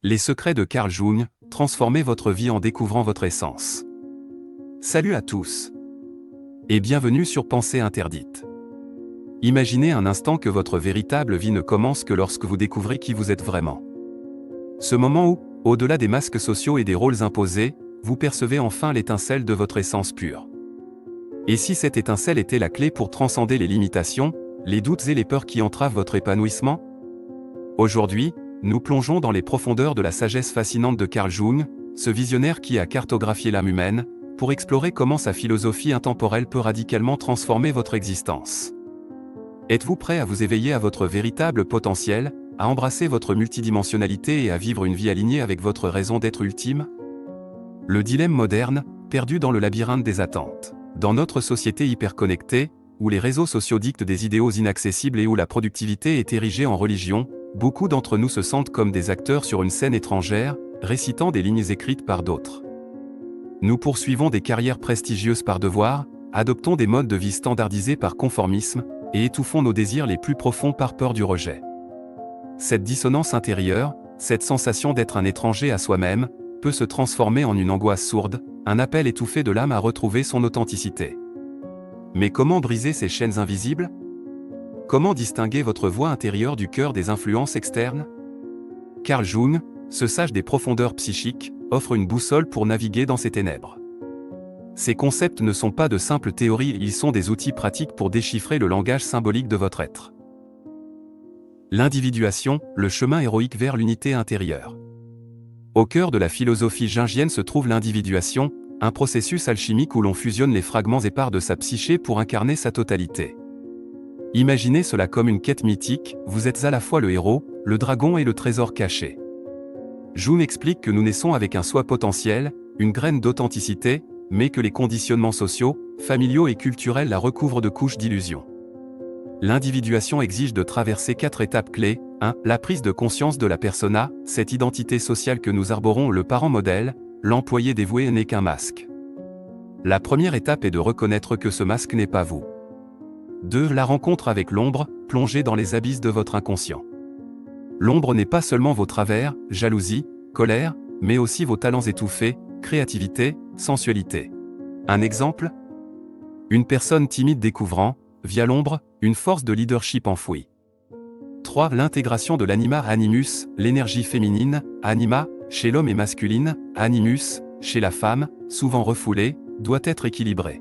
Les secrets de Carl Jung, transformez votre vie en découvrant votre essence. Salut à tous. Et bienvenue sur Pensée interdite. Imaginez un instant que votre véritable vie ne commence que lorsque vous découvrez qui vous êtes vraiment. Ce moment où, au-delà des masques sociaux et des rôles imposés, vous percevez enfin l'étincelle de votre essence pure. Et si cette étincelle était la clé pour transcender les limitations, les doutes et les peurs qui entravent votre épanouissement? Aujourd'hui, nous plongeons dans les profondeurs de la sagesse fascinante de Carl Jung, ce visionnaire qui a cartographié l'âme humaine, pour explorer comment sa philosophie intemporelle peut radicalement transformer votre existence. Êtes-vous prêt à vous éveiller à votre véritable potentiel, à embrasser votre multidimensionnalité et à vivre une vie alignée avec votre raison d'être ultime? Le dilemme moderne, perdu dans le labyrinthe des attentes. Dans notre société hyperconnectée, où les réseaux sociaux dictent des idéaux inaccessibles et où la productivité est érigée en religion, beaucoup d'entre nous se sentent comme des acteurs sur une scène étrangère, récitant des lignes écrites par d'autres. Nous poursuivons des carrières prestigieuses par devoir, adoptons des modes de vie standardisés par conformisme, et étouffons nos désirs les plus profonds par peur du rejet. Cette dissonance intérieure, cette sensation d'être un étranger à soi-même, peut se transformer en une angoisse sourde, un appel étouffé de l'âme à retrouver son authenticité. Mais comment briser ces chaînes invisibles? Comment distinguer votre voix intérieure du cœur des influences externes? Carl Jung, ce sage des profondeurs psychiques, offre une boussole pour naviguer dans ces ténèbres. Ces concepts ne sont pas de simples théories, ils sont des outils pratiques pour déchiffrer le langage symbolique de votre être. L'individuation, le chemin héroïque vers l'unité intérieure. Au cœur de la philosophie jungienne se trouve l'individuation, un processus alchimique où l'on fusionne les fragments épars de sa psyché pour incarner sa totalité. Imaginez cela comme une quête mythique, vous êtes à la fois le héros, le dragon et le trésor caché. Jung explique que nous naissons avec un soi potentiel, une graine d'authenticité, mais que les conditionnements sociaux, familiaux et culturels la recouvrent de couches d'illusions. L'individuation exige de traverser 4 étapes clés. 1. La prise de conscience de la persona, cette identité sociale que nous arborons, le parent modèle, l'employé dévoué n'est qu'un masque. La première étape est de reconnaître que ce masque n'est pas vous. 2. La rencontre avec l'ombre, plongée dans les abysses de votre inconscient. L'ombre n'est pas seulement vos travers, jalousie, colère, mais aussi vos talents étouffés, créativité, sensualité. Un exemple? Une personne timide découvrant, via l'ombre, une force de leadership enfouie. 3. L'intégration de l'anima animus, l'énergie féminine, anima, chez l'homme et masculine, animus, chez la femme, souvent refoulée, doit être équilibrée.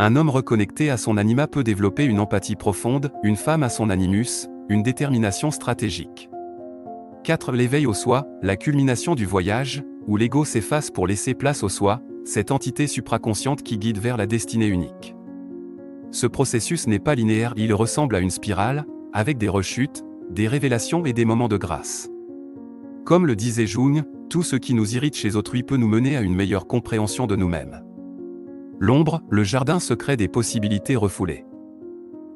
Un homme reconnecté à son anima peut développer une empathie profonde, une femme à son animus, une détermination stratégique. 4. L'éveil au soi, la culmination du voyage, où l'ego s'efface pour laisser place au soi, cette entité supraconsciente qui guide vers la destinée unique. Ce processus n'est pas linéaire, il ressemble à une spirale, avec des rechutes, des révélations et des moments de grâce. Comme le disait Jung, tout ce qui nous irrite chez autrui peut nous mener à une meilleure compréhension de nous-mêmes. L'ombre, le jardin secret des possibilités refoulées.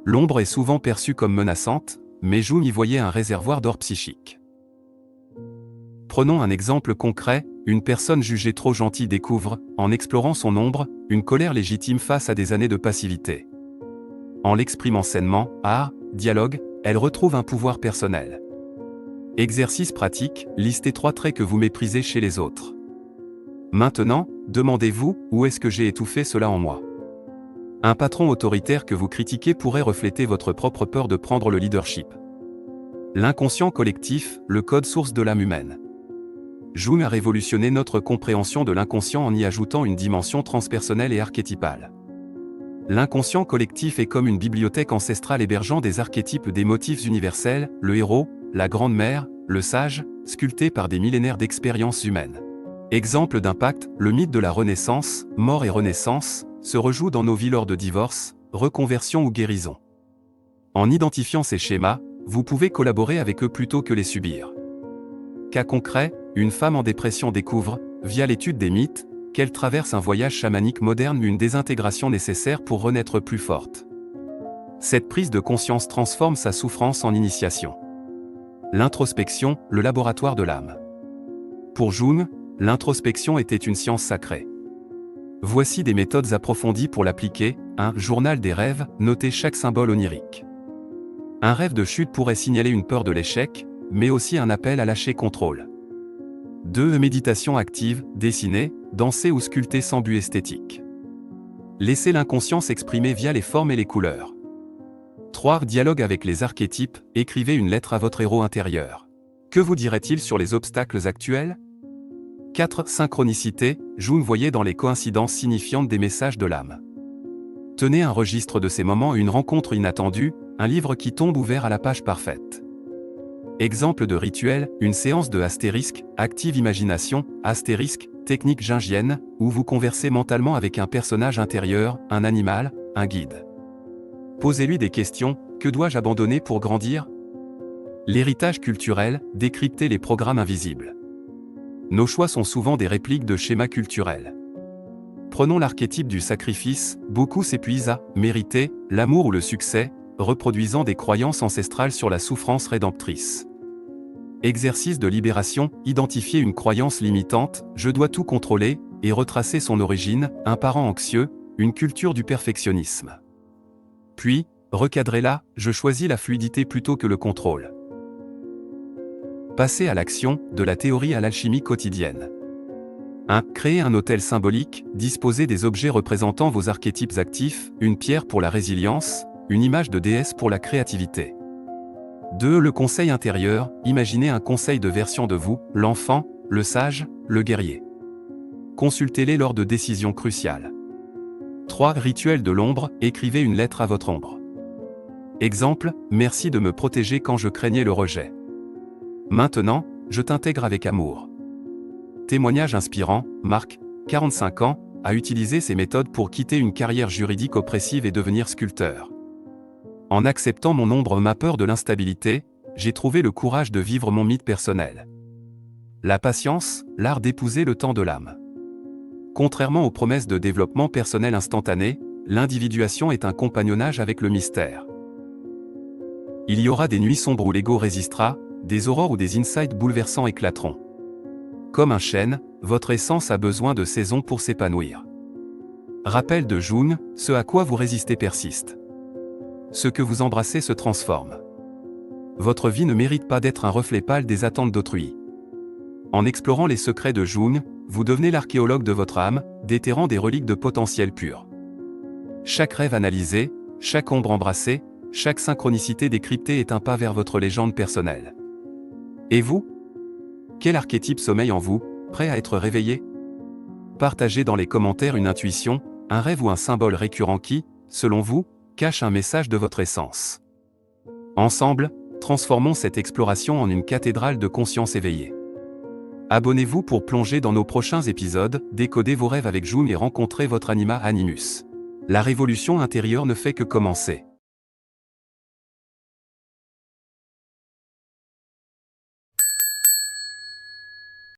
L'ombre est souvent perçue comme menaçante, mais Jung y voyait un réservoir d'or psychique. Prenons un exemple concret, une personne jugée trop gentille découvre, en explorant son ombre, une colère légitime face à des années de passivité. En l'exprimant sainement, art, dialogue, elle retrouve un pouvoir personnel. Exercice pratique, listez 3 traits que vous méprisez chez les autres. Maintenant, demandez-vous, où est-ce que j'ai étouffé cela en moi? Un patron autoritaire que vous critiquez pourrait refléter votre propre peur de prendre le leadership. L'inconscient collectif, le code source de l'âme humaine. Jung a révolutionné notre compréhension de l'inconscient en y ajoutant une dimension transpersonnelle et archétypale. L'inconscient collectif est comme une bibliothèque ancestrale hébergeant des archétypes des motifs universels, le héros, la grande mère, le sage, sculptés par des millénaires d'expériences humaines. Exemple d'impact, le mythe de la renaissance, mort et renaissance, se rejoue dans nos vies lors de divorce, reconversion ou guérison. En identifiant ces schémas, vous pouvez collaborer avec eux plutôt que les subir. Cas concret, une femme en dépression découvre, via l'étude des mythes, qu'elle traverse un voyage chamanique moderne, une désintégration nécessaire pour renaître plus forte. Cette prise de conscience transforme sa souffrance en initiation. L'introspection, le laboratoire de l'âme. Pour Jung, l'introspection était une science sacrée. Voici des méthodes approfondies pour l'appliquer. 1. Journal des rêves, notez chaque symbole onirique. Un rêve de chute pourrait signaler une peur de l'échec, mais aussi un appel à lâcher contrôle. 2. Méditation active, dessiner, danser ou sculpter sans but esthétique. Laissez l'inconscient s'exprimer via les formes et les couleurs. 3. Dialogue avec les archétypes, écrivez une lettre à votre héros intérieur. Que vous dirait-il sur les obstacles actuels? 4. Synchronicité, Jung voyait dans les coïncidences signifiantes des messages de l'âme. Tenez un registre de ces moments, une rencontre inattendue, un livre qui tombe ouvert à la page parfaite. Exemple de rituel, une séance de astérisque, active imagination, astérisque, technique jungienne, où vous conversez mentalement avec un personnage intérieur, un animal, un guide. Posez-lui des questions, que dois-je abandonner pour grandir? L'héritage culturel, décryptez les programmes invisibles. Nos choix sont souvent des répliques de schémas culturels. Prenons l'archétype du sacrifice, beaucoup s'épuisent à mériter l'amour ou le succès, reproduisant des croyances ancestrales sur la souffrance rédemptrice. Exercice de libération, identifier une croyance limitante, je dois tout contrôler, et retracer son origine, un parent anxieux, une culture du perfectionnisme. Puis, recadrez-la, je choisis la fluidité plutôt que le contrôle. Passez à l'action, de la théorie à l'alchimie quotidienne. 1. Créez un hôtel symbolique, disposez des objets représentant vos archétypes actifs, une pierre pour la résilience, une image de déesse pour la créativité. 2. Le conseil intérieur, imaginez un conseil de version de vous, l'enfant, le sage, le guerrier. Consultez-les lors de décisions cruciales. 3. Rituel de l'ombre, écrivez une lettre à votre ombre. Exemple, merci de me protéger quand je craignais le rejet. Maintenant, je t'intègre avec amour. Témoignage inspirant, Marc, 45 ans, a utilisé ces méthodes pour quitter une carrière juridique oppressive et devenir sculpteur. En acceptant mon ombre, ma peur de l'instabilité, j'ai trouvé le courage de vivre mon mythe personnel. La patience, l'art d'épouser le temps de l'âme. Contrairement aux promesses de développement personnel instantané, l'individuation est un compagnonnage avec le mystère. Il y aura des nuits sombres où l'ego résistera, des aurores où des insights bouleversants éclateront. Comme un chêne, votre essence a besoin de saisons pour s'épanouir. Rappel de Jung, ce à quoi vous résistez persiste. Ce que vous embrassez se transforme. Votre vie ne mérite pas d'être un reflet pâle des attentes d'autrui. En explorant les secrets de Jung, vous devenez l'archéologue de votre âme, déterrant des reliques de potentiel pur. Chaque rêve analysé, chaque ombre embrassée, chaque synchronicité décryptée est un pas vers votre légende personnelle. Et vous? Quel archétype sommeille en vous, prêt à être réveillé? Partagez dans les commentaires une intuition, un rêve ou un symbole récurrent qui, selon vous, cache un message de votre essence. Ensemble, transformons cette exploration en une cathédrale de conscience éveillée. Abonnez-vous pour plonger dans nos prochains épisodes, décodez vos rêves avec Jung et rencontrez votre anima animus. La révolution intérieure ne fait que commencer.